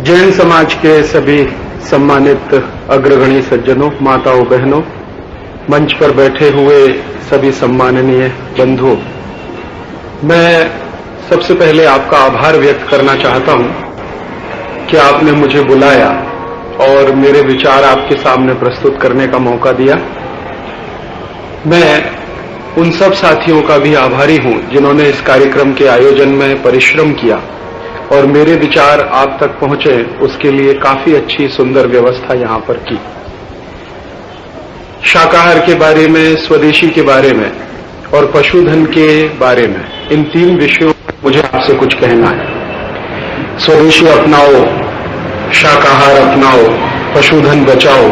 जैन समाज के सभी सम्मानित अग्रगणी सज्जनों, माताओं, बहनों, मंच पर बैठे हुए सभी सम्माननीय बंधुओं, मैं सबसे पहले आपका आभार व्यक्त करना चाहता हूं कि आपने मुझे बुलाया और मेरे विचार आपके सामने प्रस्तुत करने का मौका दिया। मैं उन सब साथियों का भी आभारी हूं जिन्होंने इस कार्यक्रम के आयोजन में परिश्रम किया और मेरे विचार आप तक पहुंचे, उसके लिए काफी अच्छी सुंदर व्यवस्था यहां पर की। शाकाहार के बारे में, स्वदेशी के बारे में और पशुधन के बारे में, इन तीन विषयों पर मुझे आपसे कुछ कहना है। स्वदेशी अपनाओ, शाकाहार अपनाओ, पशुधन बचाओ,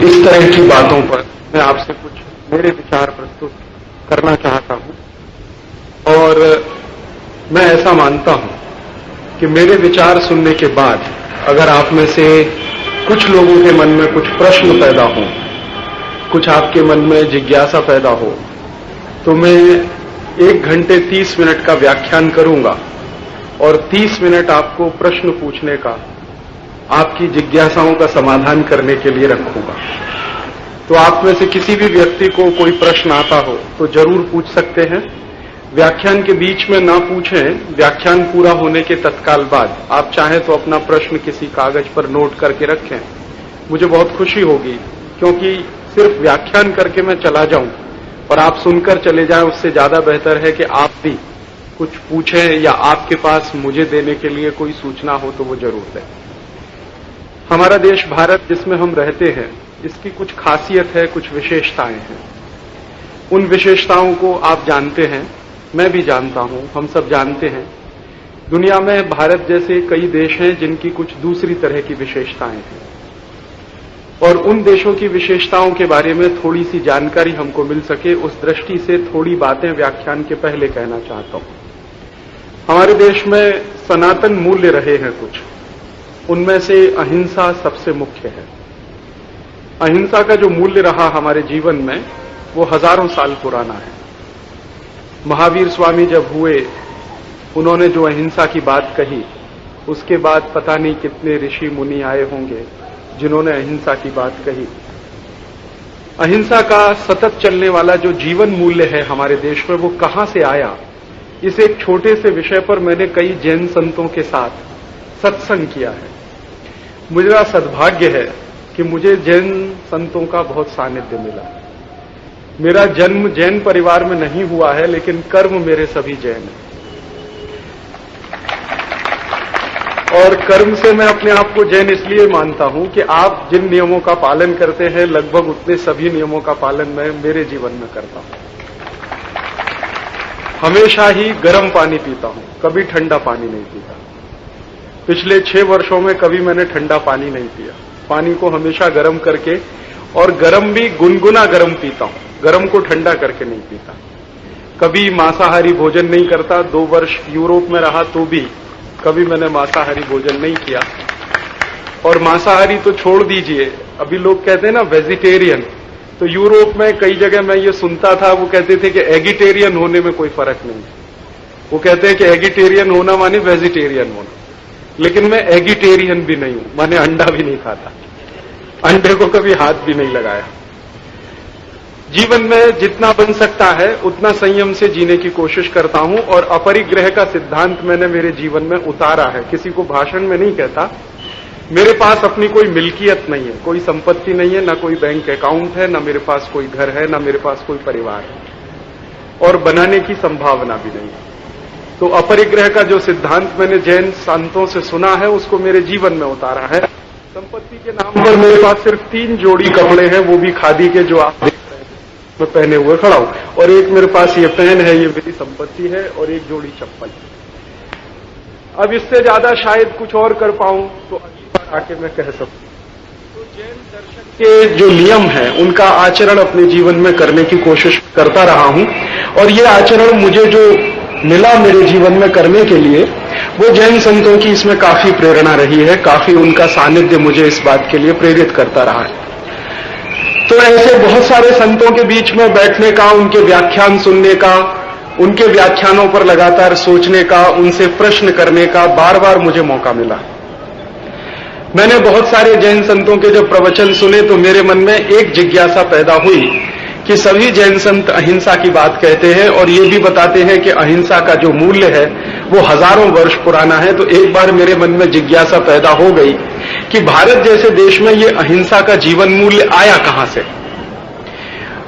इस तरह की बातों पर मैं आपसे कुछ मेरे विचार प्रस्तुत करना चाहता हूं। और मैं ऐसा मानता हूं कि मेरे विचार सुनने के बाद अगर आप में से कुछ लोगों के मन में कुछ प्रश्न पैदा हो, कुछ आपके मन में जिज्ञासा पैदा हो, तो मैं 1 घंटे 30 मिनट का व्याख्यान करूंगा और 30 मिनट आपको प्रश्न पूछने का, आपकी जिज्ञासाओं का समाधान करने के लिए रखूंगा। तो आप में से किसी भी व्यक्ति को कोई प्रश्न आता हो तो जरूर पूछ सकते हैं। व्याख्यान के बीच में ना पूछें, व्याख्यान पूरा होने के तत्काल बाद आप चाहें तो अपना प्रश्न किसी कागज पर नोट करके रखें। मुझे बहुत खुशी होगी, क्योंकि सिर्फ व्याख्यान करके मैं चला जाऊं और आप सुनकर चले जाएं, उससे ज्यादा बेहतर है कि आप भी कुछ पूछें या आपके पास मुझे देने के लिए कोई सूचना हो तो वो जरूर दें। हमारा देश भारत जिसमें हम रहते हैं, इसकी कुछ खासियत है, कुछ विशेषताएं हैं। उन विशेषताओं को आप जानते हैं, मैं भी जानता हूं, हम सब जानते हैं। दुनिया में भारत जैसे कई देश हैं जिनकी कुछ दूसरी तरह की विशेषताएं हैं, और उन देशों की विशेषताओं के बारे में थोड़ी सी जानकारी हमको मिल सके, उस दृष्टि से थोड़ी बातें व्याख्यान के पहले कहना चाहता हूं। हमारे देश में सनातन मूल्य रहे हैं कुछ, उनमें से अहिंसा सबसे मुख्य है। अहिंसा का जो मूल्य रहा हमारे जीवन में, वो हजारों साल पुराना है। महावीर स्वामी जब हुए, उन्होंने जो अहिंसा की बात कही, उसके बाद पता नहीं कितने ऋषि मुनि आए होंगे जिन्होंने अहिंसा की बात कही। अहिंसा का सतत चलने वाला जो जीवन मूल्य है हमारे देश में, वो कहां से आया, इस एक छोटे से विषय पर मैंने कई जैन संतों के साथ सत्संग किया है। मुझे सद्भाग्य है कि मुझे जैन संतों का बहुत सानिध्य मिला। मेरा जन्म जैन परिवार में नहीं हुआ है, लेकिन कर्म मेरे सभी जैन हैं, और कर्म से मैं अपने आप को जैन इसलिए मानता हूं कि आप जिन नियमों का पालन करते हैं, लगभग उतने सभी नियमों का पालन मैं मेरे जीवन में करता हूं। हमेशा ही गर्म पानी पीता हूं, कभी ठंडा पानी नहीं पीता। पिछले 6 वर्षों में कभी मैंने ठंडा पानी नहीं पिया। पानी को हमेशा गर्म करके, और गर्म भी गुनगुना गर्म पीता हूं, गर्म को ठंडा करके नहीं पीता। कभी मांसाहारी भोजन नहीं करता। 2 वर्ष यूरोप में रहा तो भी कभी मैंने मांसाहारी भोजन नहीं किया। और मांसाहारी तो छोड़ दीजिए, अभी लोग कहते हैं ना वेजिटेरियन, तो यूरोप में कई जगह मैं ये सुनता था, वो कहते थे कि एगिटेरियन होने में कोई फर्क नहीं। वो कहते हैं कि एगिटेरियन होना माने वेजिटेरियन होना, लेकिन मैं एगिटेरियन भी नहीं हूं, माने अंडा भी नहीं खाता, अंडे को कभी हाथ भी नहीं लगाया। जीवन में जितना बन सकता है उतना संयम से जीने की कोशिश करता हूं, और अपरिग्रह का सिद्धांत मैंने मेरे जीवन में उतारा है। किसी को भाषण में नहीं कहता। मेरे पास अपनी कोई मिल्कियत नहीं है, कोई संपत्ति नहीं है, ना कोई बैंक अकाउंट है, ना मेरे पास कोई घर है, ना मेरे पास कोई परिवार है, और बनाने की संभावना भी नहीं है। तो अपरिग्रह का जो सिद्धांत मैंने जैन संतों से सुना है, उसको मेरे जीवन में उतारा है। संपत्ति के नाम पर मेरे पास सिर्फ 3 जोड़ी कपड़े हैं, वो भी खादी के, जो आप देख रहे हैं मैं पहने हुए खड़ा हूं, और एक मेरे पास ये पेन है, ये मेरी संपत्ति है, और एक जोड़ी चप्पल है। अब इससे ज्यादा शायद कुछ और कर पाऊं तो अगली बार आके मैं कह सकूं। तो जैन दर्शन के जो नियम हैं, उनका आचरण अपने जीवन में करने की कोशिश करता रहा हूं, और ये आचरण मुझे जो मिला मेरे जीवन में करने के लिए, वो जैन संतों की इसमें काफी प्रेरणा रही है, काफी उनका सानिध्य मुझे इस बात के लिए प्रेरित करता रहा है। तो ऐसे बहुत सारे संतों के बीच में बैठने का, उनके व्याख्यान सुनने का, उनके व्याख्यानों पर लगातार सोचने का, उनसे प्रश्न करने का बार बार मुझे मौका मिला। मैंने बहुत सारे जैन संतों के जब प्रवचन सुने तो मेरे मन में एक जिज्ञासा पैदा हुई कि सभी जैन संत अहिंसा की बात कहते हैं और ये भी बताते हैं कि अहिंसा का जो मूल्य है वो हजारों वर्ष पुराना है। तो एक बार मेरे मन में जिज्ञासा पैदा हो गई कि भारत जैसे देश में ये अहिंसा का जीवन मूल्य आया कहां से।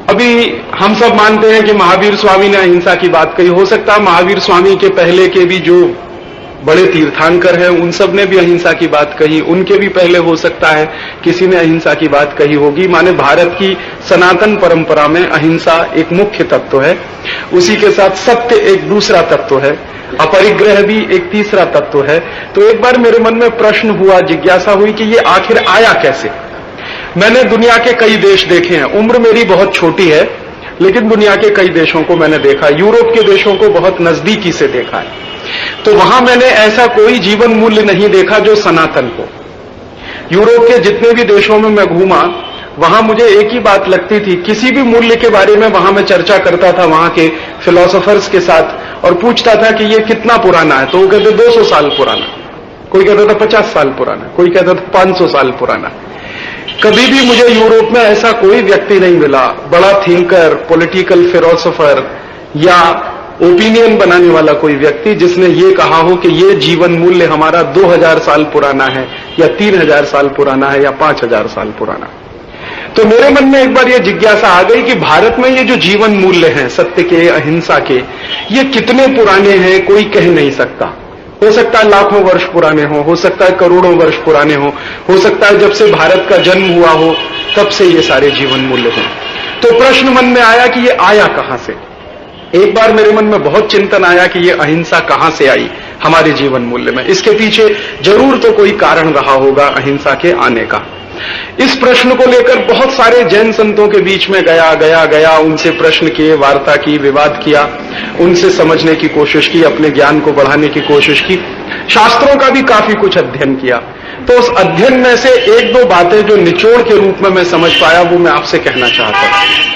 अभी हम सब मानते हैं कि महावीर स्वामी ने अहिंसा की बात कही, हो सकता है महावीर स्वामी के पहले के भी जो बड़े तीर्थंकर हैं उन सब ने भी अहिंसा की बात कही, उनके भी पहले हो सकता है किसी ने अहिंसा की बात कही होगी। माने भारत की सनातन परंपरा में अहिंसा एक मुख्य तत्व है, उसी के साथ सत्य एक दूसरा तत्व है, अपरिग्रह भी एक तीसरा तत्व है। तो एक बार मेरे मन में प्रश्न हुआ, जिज्ञासा हुई कि ये आखिर आया कैसे। मैंने दुनिया के कई देश देखे हैं, उम्र मेरी बहुत छोटी है लेकिन दुनिया के कई देशों को मैंने देखा, यूरोप के देशों को बहुत नजदीकी से देखा है। तो वहां मैंने ऐसा कोई जीवन मूल्य नहीं देखा जो सनातन हो। यूरोप के जितने भी देशों में मैं घूमा वहां मुझे एक ही बात लगती थी, किसी भी मूल्य के बारे में वहां मैं चर्चा करता था वहां के फिलोसोफर्स के साथ और पूछता था कि ये कितना पुराना है, तो वो कहते 200 साल पुराना, कोई कहता था 50 साल पुराना, कोई कहता था 500 साल पुराना। कभी भी मुझे यूरोप में ऐसा कोई व्यक्ति नहीं मिला, बड़ा थिंकर, पॉलिटिकल फिलोसोफर या ओपिनियन बनाने वाला कोई व्यक्ति जिसने ये कहा हो कि ये जीवन मूल्य हमारा 2000 साल पुराना है या 3000 साल पुराना है या 5000 साल पुराना। तो मेरे मन में एक बार ये जिज्ञासा आ गई कि भारत में ये जो जीवन मूल्य हैं सत्य के, अहिंसा के, ये कितने पुराने हैं कोई कह नहीं सकता। हो सकता है लाखों वर्ष पुराने हो सकता है करोड़ों वर्ष पुराने हो सकता है जब से भारत का जन्म हुआ हो तब से ये सारे जीवन मूल्य हों। तो प्रश्न मन में आया कि ये आया कहां से। एक बार मेरे मन में बहुत चिंतन आया कि ये अहिंसा कहां से आई हमारे जीवन मूल्य में, इसके पीछे जरूर तो कोई कारण रहा होगा अहिंसा के आने का। इस प्रश्न को लेकर बहुत सारे जैन संतों के बीच में गया, उनसे प्रश्न किए, वार्ता की, विवाद किया, उनसे समझने की कोशिश की, अपने ज्ञान को बढ़ाने की कोशिश की, शास्त्रों का भी काफी कुछ अध्ययन किया। तो उस अध्ययन में से एक दो बातें जो निचोड़ के रूप में मैं समझ पाया वो मैं आपसे कहना चाहता हूं।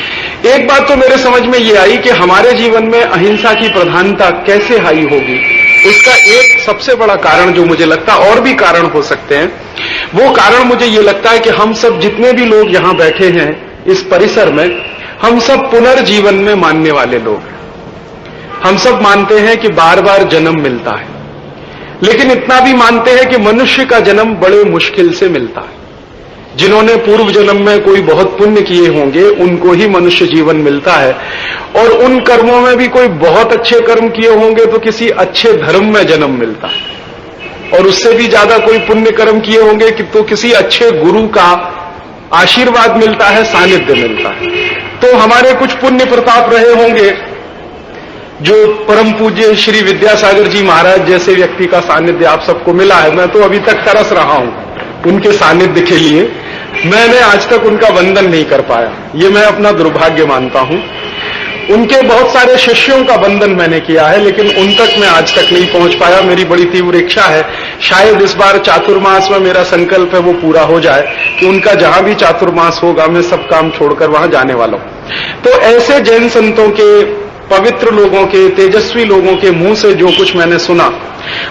एक बात तो मेरे समझ में ये आई कि हमारे जीवन में अहिंसा की प्रधानता कैसे आई होगी, उसका एक सबसे बड़ा कारण जो मुझे लगता है, और भी कारण हो सकते हैं, वो कारण मुझे ये लगता है कि हम सब जितने भी लोग यहां बैठे हैं इस परिसर में, हम सब पुनर्जीवन में मानने वाले लोग हैं। हम सब मानते हैं कि बार बार जन्म मिलता है, लेकिन इतना भी मानते हैं कि मनुष्य का जन्म बड़े मुश्किल से मिलता है। जिन्होंने पूर्व जन्म में कोई बहुत पुण्य किए होंगे उनको ही मनुष्य जीवन मिलता है, और उन कर्मों में भी कोई बहुत अच्छे कर्म किए होंगे तो किसी अच्छे धर्म में जन्म मिलता है, और उससे भी ज्यादा कोई पुण्य कर्म किए होंगे कि तो किसी अच्छे गुरु का आशीर्वाद मिलता है, सानिध्य मिलता है। तो हमारे कुछ पुण्य प्रताप रहे होंगे, जो परम पूज्य श्री विद्यासागर जी महाराज जैसे व्यक्ति का सानिध्य आप सबको मिला है। मैं तो अभी तक तरस रहा हूं उनके सानिध्य के लिए, मैंने आज तक उनका वंदन नहीं कर पाया, ये मैं अपना दुर्भाग्य मानता हूं। उनके बहुत सारे शिष्यों का वंदन मैंने किया है, लेकिन उन तक मैं आज तक नहीं पहुंच पाया। मेरी बड़ी तीव्र इच्छा है, शायद इस बार चातुर्मास में मेरा संकल्प है वो पूरा हो जाए कि उनका जहां भी चातुर्मास होगा मैं सब काम छोड़कर वहां जाने वाला हूं। तो ऐसे जैन संतों के, पवित्र लोगों के, तेजस्वी लोगों के मुंह से जो कुछ मैंने सुना,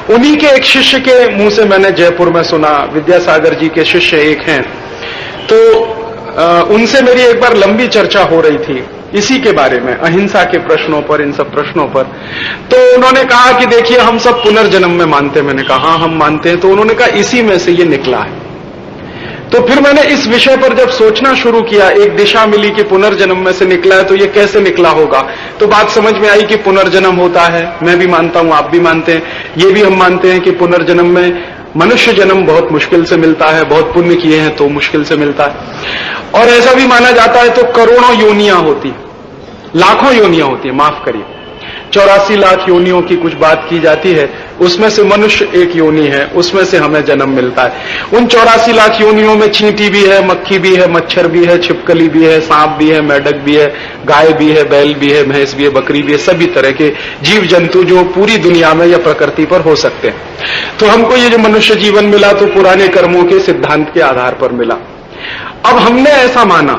उन्हीं के एक शिष्य के मुंह से मैंने जयपुर में सुना। विद्यासागर जी के शिष्य एक हैं, तो उनसे मेरी एक बार लंबी चर्चा हो रही थी इसी के बारे में, अहिंसा के प्रश्नों पर, इन सब प्रश्नों पर। तो उन्होंने कहा कि देखिए हम सब पुनर्जन्म में मानते हैं। मैंने कहा हाँ हम मानते हैं। तो उन्होंने कहा इसी में से ये निकला है। तो फिर मैंने इस विषय पर जब सोचना शुरू किया, एक दिशा मिली कि पुनर्जन्म में से निकला है, तो ये कैसे निकला होगा। तो बात समझ में आई कि पुनर्जन्म होता है, मैं भी मानता हूं, आप भी मानते हैं, ये भी हम मानते हैं कि पुनर्जन्म में मनुष्य जन्म बहुत मुश्किल से मिलता है, बहुत पुण्य किए हैं तो मुश्किल से मिलता है। और ऐसा भी माना जाता है तो करोड़ों योनियां होती, लाखों योनियां होती है, माफ करिए, 84 लाख योनियों की कुछ बात की जाती है, उसमें से मनुष्य एक योनि है, उसमें से हमें जन्म मिलता है। उन 84 लाख योनियों में चींटी भी है, मक्खी भी है, मच्छर भी है, छिपकली भी है, सांप भी है, मेढक भी है, गाय भी है, बैल भी है, भैंस भी है, बकरी भी है, सभी तरह के जीव जंतु जो पूरी दुनिया में या प्रकृति पर हो सकते हैं। तो हमको ये जो मनुष्य जीवन मिला तो पुराने कर्मों के सिद्धांत के आधार पर मिला। अब हमने ऐसा माना,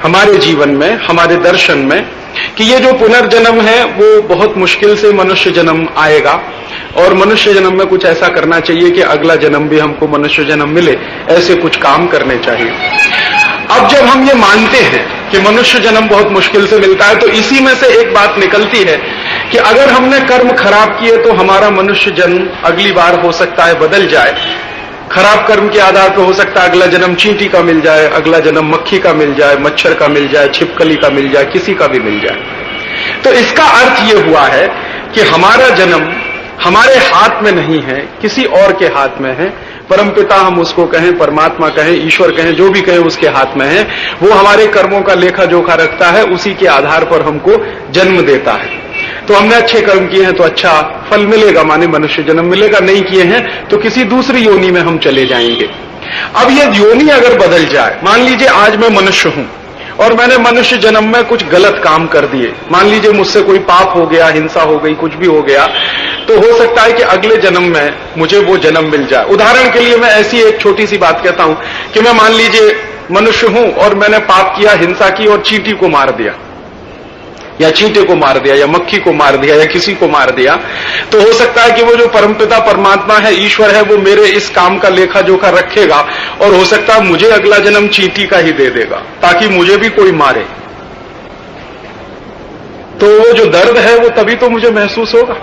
हमारे जीवन में, हमारे दर्शन में, कि ये जो पुनर्जन्म है वो बहुत मुश्किल से मनुष्य जन्म आएगा और मनुष्य जन्म में कुछ ऐसा करना चाहिए कि अगला जन्म भी हमको मनुष्य जन्म मिले, ऐसे कुछ काम करने चाहिए। अब जब हम ये मानते हैं कि मनुष्य जन्म बहुत मुश्किल से मिलता है, तो इसी में से एक बात निकलती है कि अगर हमने कर्म खराब किए तो हमारा मनुष्य जन्म अगली बार हो सकता है बदल जाए। खराब कर्म के आधार पर हो सकता है अगला जन्म चींटी का मिल जाए, अगला जन्म मक्खी का मिल जाए, मच्छर का मिल जाए, छिपकली का मिल जाए, किसी का भी मिल जाए। तो इसका अर्थ यह हुआ है कि हमारा जन्म हमारे हाथ में नहीं है, किसी और के हाथ में है। परमपिता हम उसको कहें, परमात्मा कहें, ईश्वर कहें, जो भी कहें उसके हाथ में है। वो हमारे कर्मों का लेखा जोखा रखता है, उसी के आधार पर हमको जन्म देता है। तो हमने अच्छे कर्म किए हैं तो अच्छा फल मिलेगा, माने मनुष्य जन्म मिलेगा। नहीं किए हैं तो किसी दूसरी योनि में हम चले जाएंगे। अब ये योनि अगर बदल जाए, मान लीजिए आज मैं मनुष्य हूं और मैंने मनुष्य जन्म में कुछ गलत काम कर दिए, मान लीजिए मुझसे कोई पाप हो गया, हिंसा हो गई, कुछ भी हो गया, तो हो सकता है कि अगले जन्म में मुझे वो जन्म मिल जाए। उदाहरण के लिए मैं ऐसी एक छोटी सी बात कहता हूं कि मैं मान लीजिए मनुष्य हूं और मैंने पाप किया, हिंसा की और चींटी को मार दिया, या चींटे को मार दिया, या मक्खी को मार दिया, या किसी को मार दिया, तो हो सकता है कि वो जो परमपिता परमात्मा है, ईश्वर है, वो मेरे इस काम का लेखा जोखा रखेगा और हो सकता है मुझे अगला जन्म चींटी का ही दे देगा ताकि मुझे भी कोई मारे। तो वो जो दर्द है वो तभी तो मुझे महसूस होगा।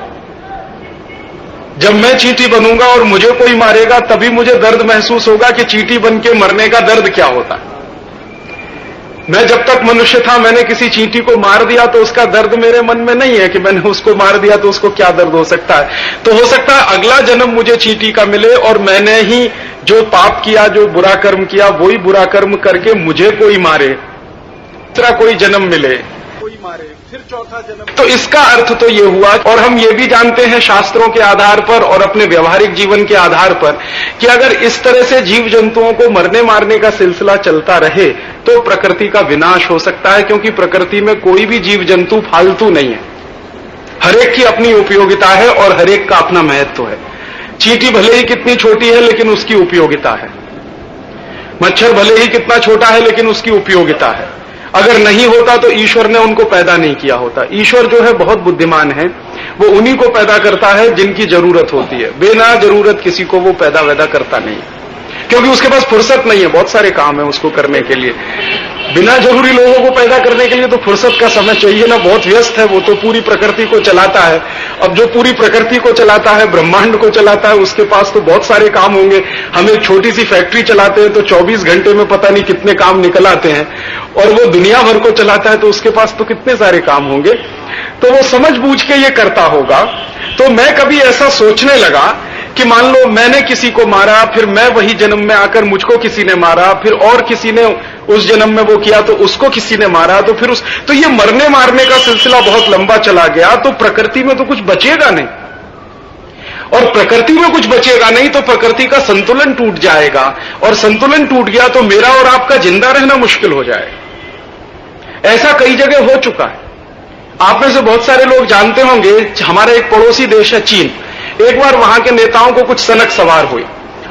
जब मैं चींटी बनूंगा और मुझे कोई मारेगा तभी मुझे दर्द महसूस होगा कि चींटी बन के मरने का दर्द क्या होता है। मैं जब तक मनुष्य था मैंने किसी चींटी को मार दिया तो उसका दर्द मेरे मन में नहीं है कि मैंने उसको मार दिया तो उसको क्या दर्द हो सकता है। तो हो सकता है अगला जन्म मुझे चींटी का मिले और मैंने ही जो पाप किया, जो बुरा कर्म किया, वही बुरा कर्म करके मुझे कोई मारे, दूसरा कोई जन्म मिले, कोई मारे, फिर चौथा जन्म। तो इसका अर्थ तो ये हुआ, और हम ये भी जानते हैं शास्त्रों के आधार पर और अपने व्यवहारिक जीवन के आधार पर कि अगर इस तरह से जीव जंतुओं को मरने मारने का सिलसिला चलता रहे तो प्रकृति का विनाश हो सकता है, क्योंकि प्रकृति में कोई भी जीव जंतु फालतू नहीं है। हरेक की अपनी उपयोगिता है और हरेक का अपना महत्व है। चींटी भले ही कितनी छोटी है लेकिन उसकी उपयोगिता है, मच्छर भले ही कितना छोटा है लेकिन उसकी उपयोगिता है। अगर नहीं होता तो ईश्वर ने उनको पैदा नहीं किया होता। ईश्वर जो है बहुत बुद्धिमान है, वो उन्हीं को पैदा करता है जिनकी जरूरत होती है, बिना जरूरत किसी को वो पैदा वैदा करता नहीं, क्योंकि उसके पास फुर्सत नहीं है, बहुत सारे काम है उसको करने के लिए। बिना जरूरी लोगों को पैदा करने के लिए तो फुर्सत का समय चाहिए ना, बहुत व्यस्त है वो, तो पूरी प्रकृति को चलाता है। अब जो पूरी प्रकृति को चलाता है, ब्रह्मांड को चलाता है, उसके पास तो बहुत सारे काम होंगे। हम एक छोटी सी फैक्ट्री चलाते हैं तो 24 घंटे में पता नहीं कितने काम निकल आते हैं, और वो दुनिया भर को चलाता है तो उसके पास तो कितने सारे काम होंगे। तो वो समझ बूझ के ये करता होगा। तो मैं कभी ऐसा सोचने लगा कि मान लो मैंने किसी को मारा, फिर मैं वही जन्म में आकर मुझको किसी ने मारा, फिर और किसी ने उस जन्म में वो किया तो उसको किसी ने मारा, तो फिर तो ये मरने मारने का सिलसिला बहुत लंबा चला गया। तो प्रकृति में तो कुछ बचेगा नहीं, और प्रकृति में कुछ बचेगा नहीं तो प्रकृति का संतुलन टूट जाएगा, और संतुलन टूट गया तो मेरा और आपका जिंदा रहना मुश्किल हो जाएगा। ऐसा कई जगह हो चुका है। आप में से बहुत सारे लोग जानते होंगे, हमारा एक पड़ोसी देश है चीन। एक बार वहां के नेताओं को कुछ सनक सवार हुई,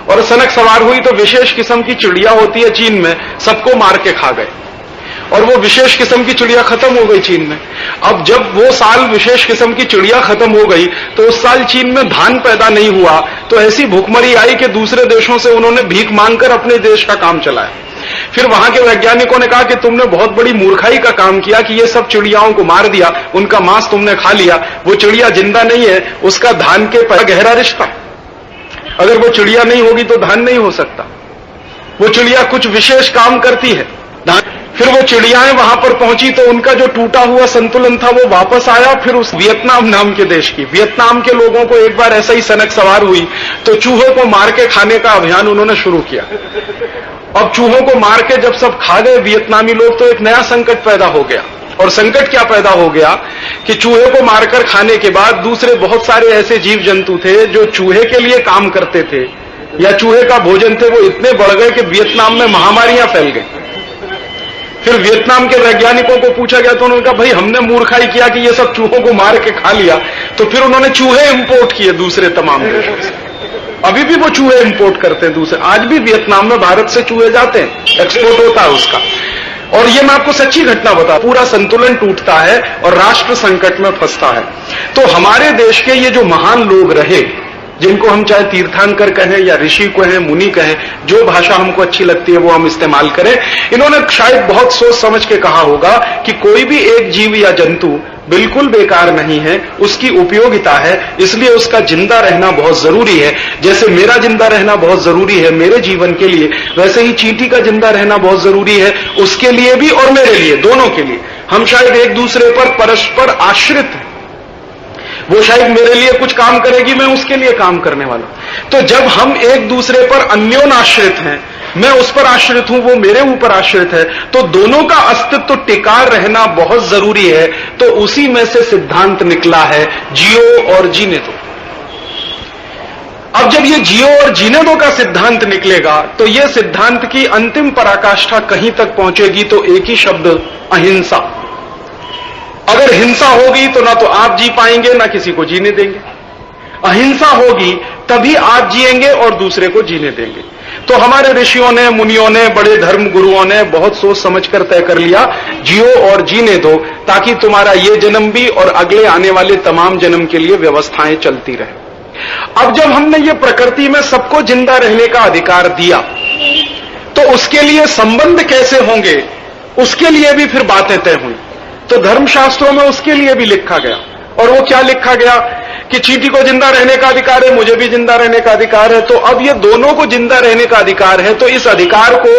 और सनक सवार हुई तो विशेष किस्म की चिड़िया होती है चीन में, सबको मार के खा गए, और वो विशेष किस्म की चिड़िया खत्म हो गई चीन में। अब जब वो साल विशेष किस्म की चिड़िया खत्म हो गई तो उस साल चीन में धान पैदा नहीं हुआ, तो ऐसी भूखमरी आई कि दूसरे देशों से उन्होंने भीख मांगकर अपने देश का काम चलाया। फिर वहां के वैज्ञानिकों ने कहा कि तुमने बहुत बड़ी मूर्खाई का काम किया कि ये सब चिड़ियाओं को मार दिया, उनका मांस तुमने खा लिया, वो चिड़िया जिंदा नहीं है, उसका धान के पर गहरा रिश्ता। अगर वो चिड़िया नहीं होगी तो धान नहीं हो सकता। वो चिड़िया कुछ विशेष काम करती है, धान। फिर वो चिड़ियाएं वहां पर पहुंची तो उनका जो टूटा हुआ संतुलन था वो वापस आया। फिर उस वियतनाम नाम के देश की, वियतनाम के लोगों को एक बार ऐसा ही सनक सवार हुई तो चूहों को मार के खाने का अभियान उन्होंने शुरू किया। अब चूहों को मार के जब सब खा गए वियतनामी लोग तो एक नया संकट पैदा हो गया। और संकट क्या पैदा हो गया कि चूहे को मारकर खाने के बाद दूसरे बहुत सारे ऐसे जीव जंतु थे जो चूहे के लिए काम करते थे या चूहे का भोजन थे, वो इतने बढ़ गए कि वियतनाम में महामारियां फैल गई। फिर वियतनाम के वैज्ञानिकों को पूछा गया तो उन्होंने कहा भाई हमने मूर्खाई किया कि ये सब चूहों को मार के खा लिया। तो फिर उन्होंने चूहे इंपोर्ट किए दूसरे तमाम देशों से। अभी भी वो चूहे इंपोर्ट करते हैं दूसरे। आज भी वियतनाम में भारत से चूहे जाते हैं, एक्सपोर्ट होता है उसका। और ये मैं आपको सच्ची घटना बता, पूरा संतुलन टूटता है और राष्ट्र संकट में फंसता है। तो हमारे देश के ये जो महान लोग रहे, जिनको हम चाहे तीर्थंकर कहें या ऋषि कहें, मुनि कहें, जो भाषा हमको अच्छी लगती है वो हम इस्तेमाल करें, इन्होंने शायद बहुत सोच समझ के कहा होगा कि कोई भी एक जीव या जंतु बिल्कुल बेकार नहीं है, उसकी उपयोगिता है, इसलिए उसका जिंदा रहना बहुत जरूरी है। जैसे मेरा जिंदा रहना बहुत जरूरी है मेरे जीवन के लिए, वैसे ही चींटी का जिंदा रहना बहुत जरूरी है उसके लिए भी और मेरे लिए, दोनों के लिए। हम शायद एक दूसरे पर परस्पर आश्रित हैं, वो शायद मेरे लिए कुछ काम करेगी, मैं उसके लिए काम करने वाला। तो जब हम एक दूसरे पर अन्योन आश्रित हैं, मैं उस पर आश्रित हूं, वो मेरे ऊपर आश्रित है, तो दोनों का अस्तित्व टिका रहना बहुत जरूरी है। तो उसी में से सिद्धांत निकला है जियो और जीने दो। अब जब ये जियो और जीने दो का सिद्धांत निकलेगा तो ये सिद्धांत की अंतिम पराकाष्ठा कहीं तक पहुंचेगी, तो एक ही शब्द, अहिंसा। अगर हिंसा होगी तो ना तो आप जी पाएंगे ना किसी को जीने देंगे। अहिंसा होगी तभी आप जिएंगे और दूसरे को जीने देंगे। तो हमारे ऋषियों ने, मुनियों ने, बड़े धर्म गुरुओं ने बहुत सोच समझकर तय कर लिया, जियो और जीने दो, ताकि तुम्हारा ये जन्म भी और अगले आने वाले तमाम जन्म के लिए व्यवस्थाएं चलती रहे। अब जब हमने ये प्रकृति में सबको जिंदा रहने का अधिकार दिया, तो उसके लिए संबंध कैसे होंगे, उसके लिए भी फिर बातें तय हुई। तो धर्मशास्त्रों में उसके लिए भी लिखा गया, और वो क्या लिखा गया कि चींटी को जिंदा रहने का अधिकार है, मुझे भी जिंदा रहने का अधिकार है। तो अब ये दोनों को जिंदा रहने का अधिकार है, तो इस अधिकार को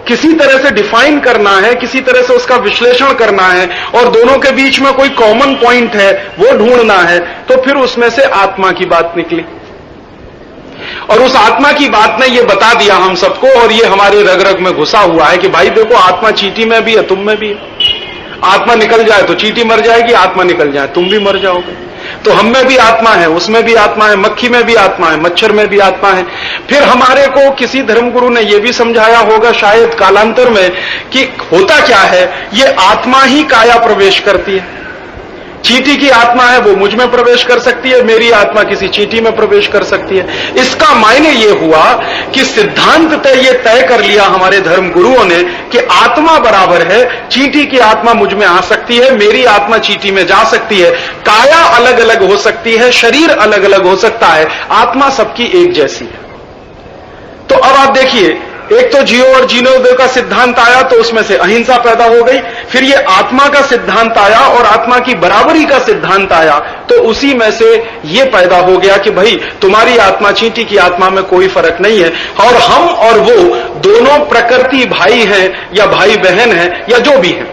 किसी तरह से डिफाइन करना है, किसी तरह से उसका विश्लेषण करना है, और दोनों के बीच में कोई कॉमन पॉइंट है वो ढूंढना है। तो फिर उसमें से आत्मा की बात निकली, और उस आत्मा की बात ने ये बता दिया हम सबको, और ये हमारे रग रग में घुसा हुआ है कि भाई देखो, आत्मा चींटी में भी है, तुम में भी है। आत्मा निकल जाए तो चींटी मर जाएगी, आत्मा निकल जाए तुम भी मर जाओगे। तो हम में भी आत्मा है, उसमें भी आत्मा है, मक्खी में भी आत्मा है, मच्छर में भी आत्मा है। फिर हमारे को किसी धर्मगुरु ने यह भी समझाया होगा शायद कालांतर में कि होता क्या है, ये आत्मा ही काया प्रवेश करती है। चींटी की आत्मा है वो मुझ में प्रवेश कर सकती है, मेरी आत्मा किसी चींटी में प्रवेश कर सकती है। इसका मायने ये हुआ कि सिद्धांत ये तय कर लिया हमारे धर्म गुरुओं ने कि आत्मा बराबर है, चींटी की आत्मा मुझ में आ सकती है, मेरी आत्मा चींटी में जा सकती है, काया अलग अलग हो सकती है, शरीर अलग अलग हो सकता है, आत्मा सबकी एक जैसी है। तो अब आप देखिए, एक तो जियो और जीने दो का सिद्धांत आया तो उसमें से अहिंसा पैदा हो गई, फिर ये आत्मा का सिद्धांत आया और आत्मा की बराबरी का सिद्धांत आया, तो उसी में से ये पैदा हो गया कि भाई तुम्हारी आत्मा चींटी की आत्मा में कोई फर्क नहीं है, और हम और वो दोनों प्रकृति भाई हैं या भाई बहन हैं या जो भी है,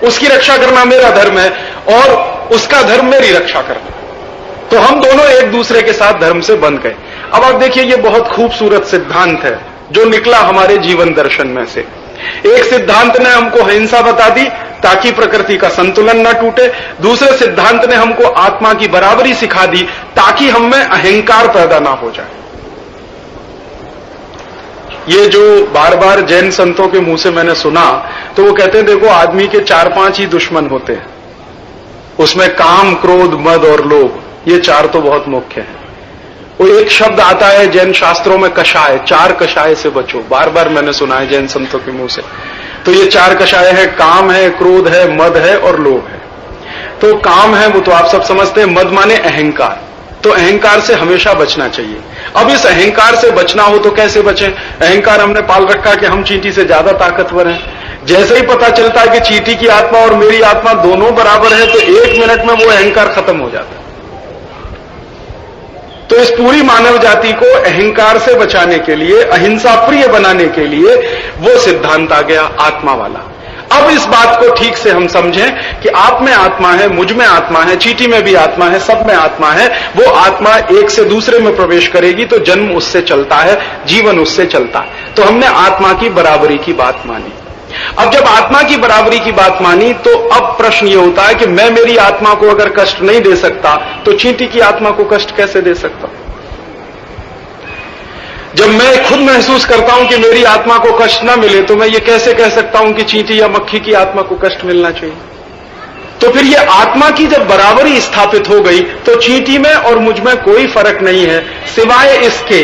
उसकी रक्षा करना मेरा धर्म है और उसका धर्म मेरी रक्षा करना। तो हम दोनों एक दूसरे के साथ धर्म से बंध गए। अब आप देखिए, ये बहुत खूबसूरत सिद्धांत है जो निकला हमारे जीवन दर्शन में से। एक सिद्धांत ने हमको अहिंसा बता दी ताकि प्रकृति का संतुलन न टूटे, दूसरे सिद्धांत ने हमको आत्मा की बराबरी सिखा दी ताकि हम में अहंकार पैदा ना हो जाए। ये जो बार बार जैन संतों के मुंह से मैंने सुना, तो वो कहते हैं देखो, आदमी के 4-5 ही दुश्मन होते हैं, उसमें काम, क्रोध, मद और लोभ, ये 4 तो बहुत मुख्य है। वो एक शब्द आता है जैन शास्त्रों में, कषाय, 4 कषाय से बचो, बार बार मैंने सुना है जैन संतों के मुंह से। तो ये 4 कषाय है, काम है, क्रोध है, मद है और लोभ है। तो काम है वो तो आप सब समझते हैं, मद माने अहंकार, तो अहंकार से हमेशा बचना चाहिए। अब इस अहंकार से बचना हो तो कैसे बचें? अहंकार हमने पाल रखा कि हम चींटी से ज्यादा ताकतवर हैं। जैसे ही पता चलता है कि चींटी की आत्मा और मेरी आत्मा दोनों बराबर है, तो 1 मिनट में वो अहंकार खत्म हो जाता है। तो इस पूरी मानव जाति को अहंकार से बचाने के लिए, अहिंसा प्रिय बनाने के लिए वो सिद्धांत आ गया आत्मा वाला। अब इस बात को ठीक से हम समझें कि आप में आत्मा है, मुझ में आत्मा है, चींटी में भी आत्मा है, सब में आत्मा है। वो आत्मा एक से दूसरे में प्रवेश करेगी तो जन्म उससे चलता है, जीवन उससे चलता है। तो हमने आत्मा की बराबरी की बात मानी। अब जब आत्मा की बराबरी की बात मानी, तो अब प्रश्न ये होता है कि मैं मेरी आत्मा को अगर कष्ट नहीं दे सकता, तो चींटी की आत्मा को कष्ट कैसे दे सकता? जब मैं खुद महसूस करता हूं कि मेरी आत्मा को कष्ट ना मिले, तो मैं ये कैसे कह सकता हूं कि चींटी या मक्खी की आत्मा को कष्ट मिलना चाहिए? तो फिर ये आत्मा की जब बराबरी स्थापित हो गई, तो चींटी में और मुझ में कोई फर्क नहीं है, सिवाय इसके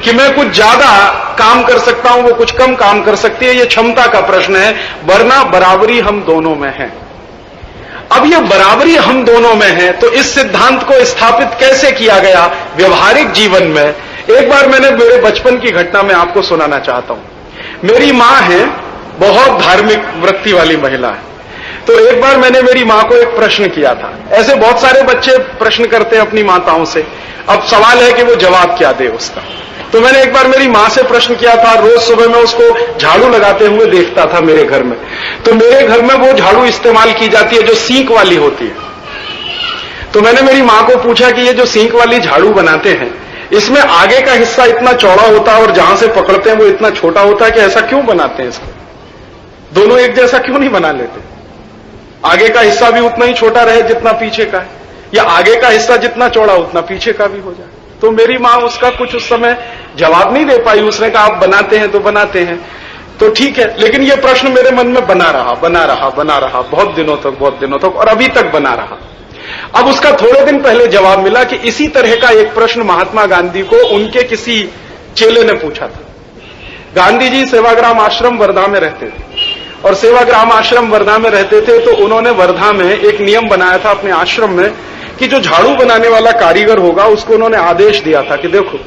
कि मैं कुछ ज्यादा काम कर सकता हूं, वो कुछ कम काम कर सकती है, ये क्षमता का प्रश्न है, वरना बराबरी हम दोनों में है। अब ये बराबरी हम दोनों में है, तो इस सिद्धांत को स्थापित कैसे किया गया व्यवहारिक जीवन में? एक बार मैंने मेरे बचपन की घटना में आपको सुनाना चाहता हूं। मेरी मां है, बहुत धार्मिक वृत्ति वाली महिला है। तो एक बार मैंने मेरी मां को एक प्रश्न किया था। ऐसे बहुत सारे बच्चे प्रश्न करते हैं अपनी माताओं से, अब सवाल है कि वो जवाब क्या दे उसका। तो मैंने एक बार मेरी मां से प्रश्न किया था। रोज सुबह मैं उसको झाड़ू लगाते हुए देखता था मेरे घर में। तो मेरे घर में वो झाड़ू इस्तेमाल की जाती है जो सींक वाली होती है। तो मैंने मेरी मां को पूछा कि ये जो सींक वाली झाड़ू बनाते हैं, इसमें आगे का हिस्सा इतना चौड़ा होता है और जहां से पकड़ते हैं वो इतना छोटा होता है कि ऐसा क्यों बनाते हैं इसको? दोनों एक जैसा क्यों नहीं बना लेते? आगे का हिस्सा भी उतना ही छोटा रहे जितना पीछे का है, या आगे का हिस्सा जितना चौड़ा उतना पीछे का भी हो जाए। तो मेरी मां उसका कुछ उस समय जवाब नहीं दे पाई। उसने कहा आप बनाते हैं तो बनाते हैं, तो ठीक है। लेकिन यह प्रश्न मेरे मन में बना रहा बहुत दिनों तक और अभी तक बना रहा। अब उसका थोड़े दिन पहले जवाब मिला कि इसी तरह का एक प्रश्न महात्मा गांधी को उनके किसी चेले ने पूछा था। गांधी जी सेवाग्राम आश्रम वर्धा में रहते थे, और सेवाग्राम आश्रम वर्धा में रहते थे, तो उन्होंने वर्धा में एक नियम बनाया था अपने आश्रम में कि जो झाड़ू बनाने वाला कारीगर होगा उसको उन्होंने आदेश दिया था कि देखो,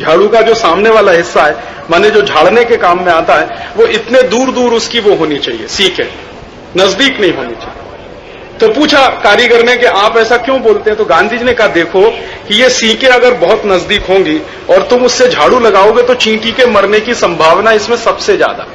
झाड़ू का जो सामने वाला हिस्सा है, माने जो झाड़ने के काम में आता है, वो इतने दूर दूर उसकी वो होनी चाहिए, सीके नजदीक नहीं होनी चाहिए। तो पूछा कारीगर ने कि आप ऐसा क्यों बोलते हैं? तो गांधी जी ने कहा देखो कि ये सीके अगर बहुत नजदीक होंगी और तुम उससे झाड़ू लगाओगे तो चींटी के मरने की संभावना इसमें सबसे ज्यादा,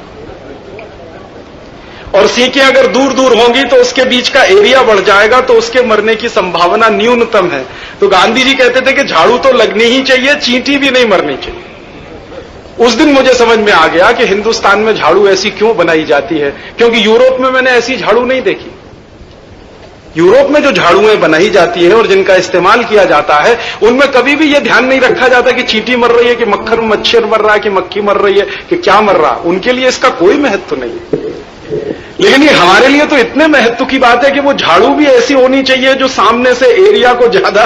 और सीकें अगर दूर दूर होंगी तो उसके बीच का एरिया बढ़ जाएगा, तो उसके मरने की संभावना न्यूनतम है। तो गांधी जी कहते थे कि झाड़ू तो लगनी ही चाहिए, चींटी भी नहीं मरनी चाहिए। उस दिन मुझे समझ में आ गया कि हिंदुस्तान में झाड़ू ऐसी क्यों बनाई जाती है, क्योंकि यूरोप में मैंने ऐसी झाड़ू नहीं देखी। यूरोप में जो झाड़ुएं बनाई जाती है और जिनका इस्तेमाल किया जाता है, उनमें कभी भी यह ध्यान नहीं रखा जाता कि चींटी मर रही है, कि मच्छर मर रहा है, कि मक्खी मर रही है, कि क्या मर रहा है। उनके लिए इसका कोई महत्व नहीं है। लेकिन ये हमारे लिए तो इतने महत्व की बात है कि वो झाड़ू भी ऐसी होनी चाहिए जो सामने से एरिया को ज्यादा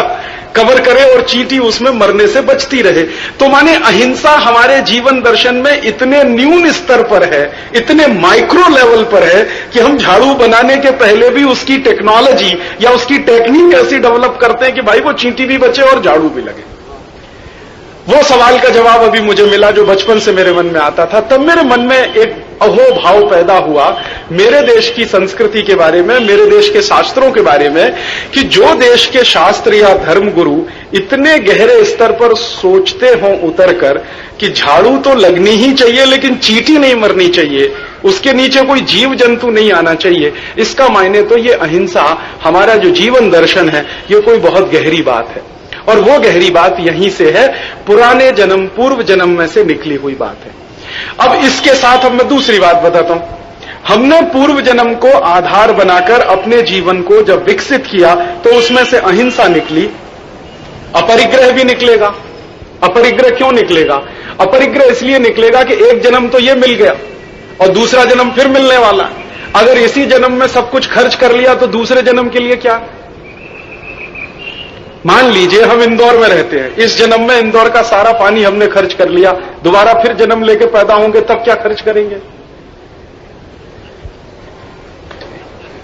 कवर करे और चींटी उसमें मरने से बचती रहे। तो माने अहिंसा हमारे जीवन दर्शन में इतने न्यून स्तर पर है, इतने माइक्रो लेवल पर है कि हम झाड़ू बनाने के पहले भी उसकी टेक्नोलॉजी या उसकी टेक्निक ऐसी डेवलप करते हैं कि भाई वो चींटी भी बचे और झाड़ू भी लगे। वो सवाल का जवाब अभी मुझे मिला जो बचपन से मेरे मन में आता था। तब मेरे मन में एक अहो भाव पैदा हुआ मेरे देश की संस्कृति के बारे में, मेरे देश के शास्त्रों के बारे में, कि जो देश के शास्त्र या धर्म गुरु इतने गहरे स्तर पर सोचते हों उतरकर कि झाड़ू तो लगनी ही चाहिए लेकिन चींटी नहीं मरनी चाहिए, उसके नीचे कोई जीव जंतु नहीं आना चाहिए, इसका मायने तो ये अहिंसा हमारा जो जीवन दर्शन है ये कोई बहुत गहरी बात है। और वो गहरी बात यहीं से है, पुराने जन्म पूर्व जन्म में से निकली हुई बात है। अब इसके साथ अब मैं दूसरी बात बताता हूं। हमने पूर्व जन्म को आधार बनाकर अपने जीवन को जब विकसित किया तो उसमें से अहिंसा निकली, अपरिग्रह भी निकलेगा। अपरिग्रह क्यों निकलेगा? अपरिग्रह इसलिए निकलेगा कि एक जन्म तो ये मिल गया और दूसरा जन्म फिर मिलने वाला। अगर इसी जन्म में सब कुछ खर्च कर लिया तो दूसरे जन्म के लिए क्या? मान लीजिए हम इंदौर में रहते हैं, इस जन्म में इंदौर का सारा पानी हमने खर्च कर लिया, दोबारा फिर जन्म लेके पैदा होंगे तब क्या खर्च करेंगे?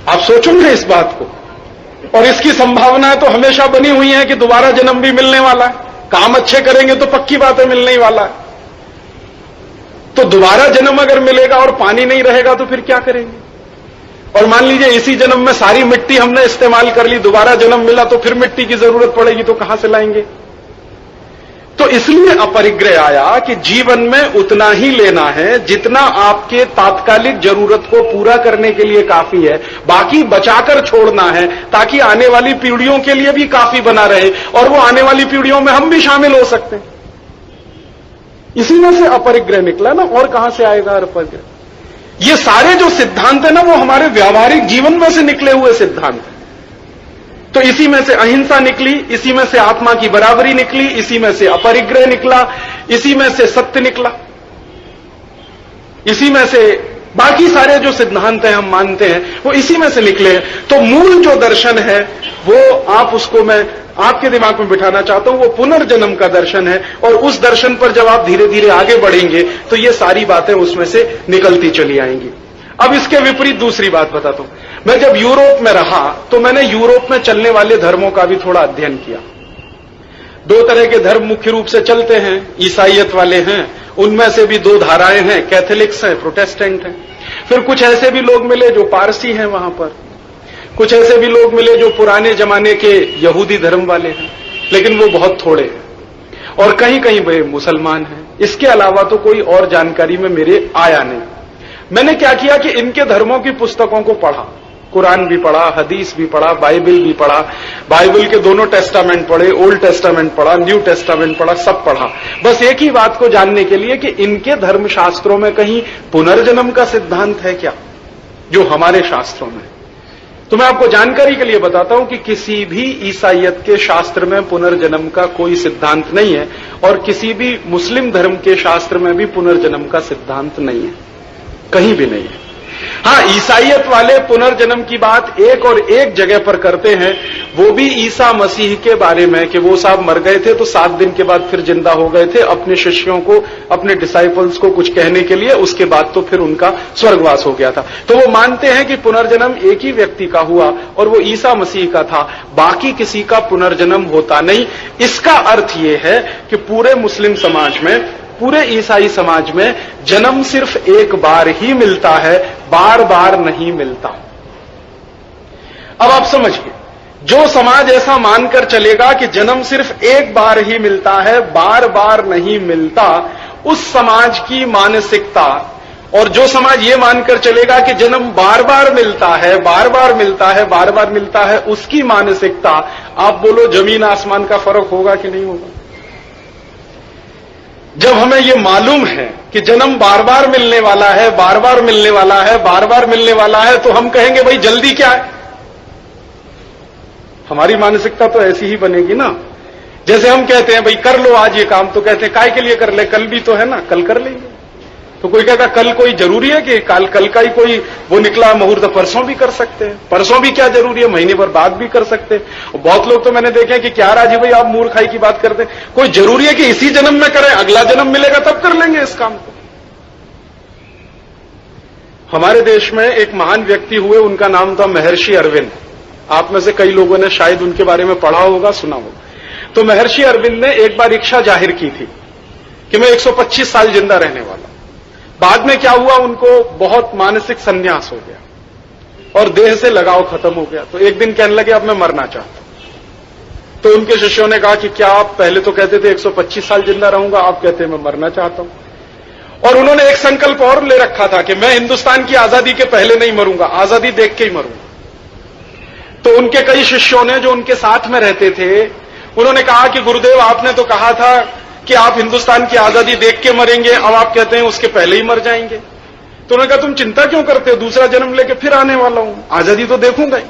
आप सोचोगे इस बात को। और इसकी संभावना तो हमेशा बनी हुई है कि दोबारा जन्म भी मिलने वाला है। काम अच्छे करेंगे तो पक्की बात है मिलने ही वाला है। तो दोबारा जन्म अगर मिलेगा और पानी नहीं रहेगा तो फिर क्या करेंगे? और मान लीजिए इसी जन्म में सारी मिट्टी हमने इस्तेमाल कर ली, दोबारा जन्म मिला तो फिर मिट्टी की जरूरत पड़ेगी, तो कहां से लाएंगे? तो इसलिए अपरिग्रह आया कि जीवन में उतना ही लेना है जितना आपके तात्कालिक जरूरत को पूरा करने के लिए काफी है, बाकी बचाकर छोड़ना है ताकि आने वाली पीढ़ियों के लिए भी काफी बना रहे और वो आने वाली पीढ़ियों में हम भी शामिल हो सकते हैं। इसी में से अपरिग्रह निकला ना, और कहां से आएगा अपरिग्रह? ये सारे जो सिद्धांत है ना वो हमारे व्यावहारिक जीवन में से निकले हुए सिद्धांत हैं। तो इसी में से अहिंसा निकली, इसी में से आत्मा की बराबरी निकली, इसी में से अपरिग्रह निकला, इसी में से सत्य निकला, इसी में से बाकी सारे जो सिद्धांत हैं हम मानते हैं वो इसी में से निकले हैं। तो मूल जो दर्शन है वो आप उसको मैं आपके दिमाग में बिठाना चाहता हूं, वो पुनर्जन्म का दर्शन है। और उस दर्शन पर जब आप धीरे धीरे आगे बढ़ेंगे तो ये सारी बातें उसमें से निकलती चली आएंगी। अब इसके विपरीत दूसरी बात बताता हूं। मैं जब यूरोप में रहा तो मैंने यूरोप में चलने वाले धर्मों का भी थोड़ा अध्ययन किया। दो तरह के धर्म मुख्य रूप से चलते हैं, ईसाइयत वाले हैं, उनमें से भी दो धाराएं हैं, कैथोलिक्स हैं, प्रोटेस्टेंट हैं। फिर कुछ ऐसे भी लोग मिले जो पारसी हैं वहां पर, कुछ ऐसे भी लोग मिले जो पुराने जमाने के यहूदी धर्म वाले हैं, लेकिन वो बहुत थोड़े हैं। और कहीं कहीं वे मुसलमान हैं। इसके अलावा तो कोई और जानकारी में मेरे आया नहीं। मैंने क्या किया कि इनके धर्मों की पुस्तकों को पढ़ा, कुरान भी पढ़ा, हदीस भी पढ़ा, बाइबल भी पढ़ा, बाइबल के दोनों टेस्टामेंट पढ़े, ओल्ड टेस्टामेंट पढ़ा, न्यू टेस्टामेंट पढ़ा, सब पढ़ा, बस एक ही बात को जानने के लिए कि इनके धर्मशास्त्रों में कहीं पुनर्जन्म का सिद्धांत है क्या, जो हमारे शास्त्रों में। तो मैं आपको जानकारी के लिए बताता हूं कि किसी भी ईसाइयत के शास्त्र में पुनर्जन्म का कोई सिद्धांत नहीं है, और किसी भी मुस्लिम धर्म के शास्त्र में भी पुनर्जन्म का सिद्धांत नहीं है, कहीं भी नहीं है। हां, ईसाइयत वाले पुनर्जन्म की बात एक और एक जगह पर करते हैं, वो भी ईसा मसीह के बारे में कि वो साहब मर गए थे तो 7 दिन के बाद फिर जिंदा हो गए थे, अपने शिष्यों को, अपने डिसाइपल्स को कुछ कहने के लिए, उसके बाद तो फिर उनका स्वर्गवास हो गया था। तो वो मानते हैं कि पुनर्जन्म एक ही व्यक्ति का हुआ और वो ईसा मसीह का था, बाकी किसी का पुनर्जन्म होता नहीं। इसका अर्थ ये है कि पूरे मुस्लिम समाज में, पूरे ईसाई समाज में जन्म सिर्फ एक बार ही मिलता है, बार बार नहीं मिलता। अब आप समझिए, जो समाज ऐसा मानकर चलेगा कि जन्म सिर्फ एक बार ही मिलता है, बार बार नहीं मिलता, उस समाज की मानसिकता, और जो समाज ये मानकर चलेगा कि जन्म बार बार मिलता है, बार बार मिलता है, बार बार मिलता है, उसकी मानसिकता, आप बोलो जमीन आसमान का फर्क होगा कि नहीं होगा? जब हमें ये मालूम है कि जन्म बार बार मिलने वाला है, बार बार मिलने वाला है, बार बार मिलने वाला है, तो हम कहेंगे भाई जल्दी क्या है? हमारी मानसिकता तो ऐसी ही बनेगी ना। जैसे हम कहते हैं भाई कर लो आज ये काम, तो कहते हैं काय के लिए कर ले, कल भी तो है ना, कल कर लेंगे। तो कोई कहता कल कोई जरूरी है कि कल का ही कोई वो निकला मुहूर्त, परसों भी कर सकते हैं, परसों भी क्या जरूरी है, महीने भर बाद भी कर सकते हैं। और बहुत लोग तो मैंने देखे कि क्या राजी भाई आप मूर्खाई की बात करते हैं, कोई जरूरी है कि इसी जन्म में करें, अगला जन्म मिलेगा तब कर लेंगे इस काम को। हमारे देश में एक महान व्यक्ति हुए, उनका नाम था महर्षि अरविंद। आप में से कई लोगों ने शायद उनके बारे में पढ़ा होगा, सुना होगा। तो महर्षि अरविंद ने एक बार इच्छा जाहिर की थी कि मैं 125 साल जिंदा रहने वाला। बाद में क्या हुआ, उनको बहुत मानसिक संन्यास हो गया और देह से लगाव खत्म हो गया। तो एक दिन कहने लगे अब मैं मरना चाहता हूं। तो उनके शिष्यों ने कहा कि क्या आप पहले तो कहते थे 125 साल जिंदा रहूंगा, आप कहते हैं मैं मरना चाहता हूं। और उन्होंने एक संकल्प और ले रखा था कि मैं हिंदुस्तान की आजादी के पहले नहीं मरूंगा, आजादी देख के ही मरूंगा। तो उनके कई शिष्यों ने, जो उनके साथ में रहते थे, उन्होंने कहा कि गुरुदेव आपने तो कहा था कि आप हिंदुस्तान की आजादी देख के मरेंगे, अब आप कहते हैं उसके पहले ही मर जाएंगे। तो उन्होंने कहा तुम चिंता क्यों करते हो, दूसरा जन्म लेके फिर आने वाला हूं, आजादी तो देखूंगा ही,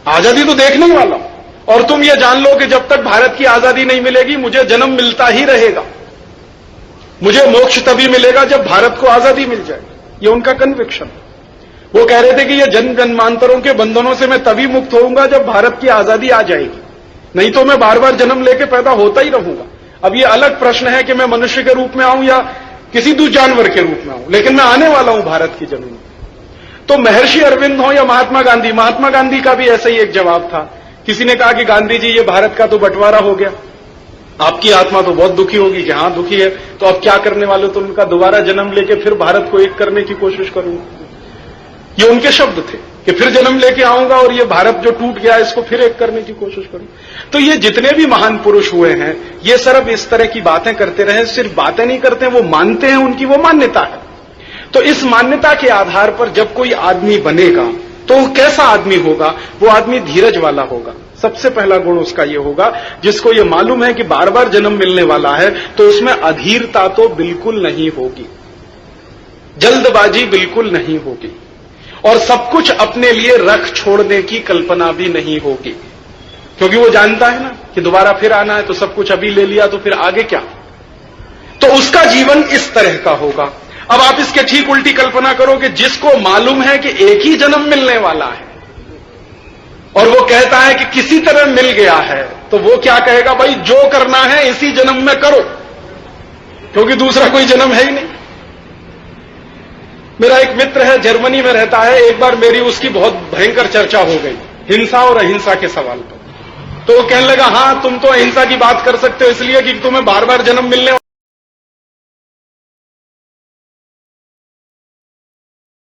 आजादी तो देखने ही वाला हूं। और तुम ये जान लो कि जब तक भारत की आजादी नहीं मिलेगी मुझे जन्म मिलता ही रहेगा, मुझे मोक्ष तभी मिलेगा जब भारत को आजादी मिल जाए। ये उनका कन्विक्शन। वो कह रहे थे कि ये जन्म जन्मांतरों के बंधनों से मैं तभी मुक्त होऊंगा जब भारत की आजादी आ जाएगी, नहीं तो मैं बार बार जन्म लेके पैदा होता ही रहूंगा। अब ये अलग प्रश्न है कि मैं मनुष्य के रूप में आऊं या किसी दूसरे जानवर के रूप में आऊं, लेकिन मैं आने वाला हूं भारत की जमीन। तो महर्षि अरविंद हो या महात्मा गांधी, महात्मा गांधी का भी ऐसा ही एक जवाब था। किसी ने कहा कि गांधी जी ये भारत का तो बंटवारा हो गया, आपकी आत्मा तो बहुत दुखी होगी कि हाँ दुखी है, तो अब क्या करने वाले? तो उनका दोबारा जन्म लेके फिर भारत को एक करने की कोशिश करूंगा। ये उनके शब्द थे कि फिर जन्म लेके आऊंगा और ये भारत जो टूट गया इसको फिर एक करने की कोशिश करूं। तो ये जितने भी महान पुरुष हुए हैं, ये सब इस तरह की बातें करते रहे, सिर्फ बातें नहीं करते हैं, वो मानते हैं, उनकी वो मान्यता है। तो इस मान्यता के आधार पर जब कोई आदमी बनेगा तो कैसा आदमी होगा? वो आदमी धीरज वाला होगा। सबसे पहला गुण उसका ये होगा, जिसको ये मालूम है कि बार बार जन्म मिलने वाला है, तो उसमें अधीरता तो बिल्कुल नहीं होगी, जल्दबाजी बिल्कुल नहीं होगी, और सब कुछ अपने लिए रख छोड़ने की कल्पना भी नहीं होगी, क्योंकि वो जानता है ना कि दोबारा फिर आना है, तो सब कुछ अभी ले लिया तो फिर आगे क्या। तो उसका जीवन इस तरह का होगा। अब आप इसके ठीक उल्टी कल्पना करो कि जिसको मालूम है कि एक ही जन्म मिलने वाला है, और वो कहता है कि किसी तरह मिल गया है, तो वो क्या कहेगा, भाई जो करना है इसी जन्म में करो, क्योंकि दूसरा कोई जन्म है ही नहीं। मेरा एक मित्र है, जर्मनी में रहता है। एक बार मेरी उसकी बहुत भयंकर चर्चा हो गई हिंसा और अहिंसा के सवाल पर। तो वो कहने लगा, हां तुम तो अहिंसा की बात कर सकते हो इसलिए कि तुम्हें बार बार जन्म मिलने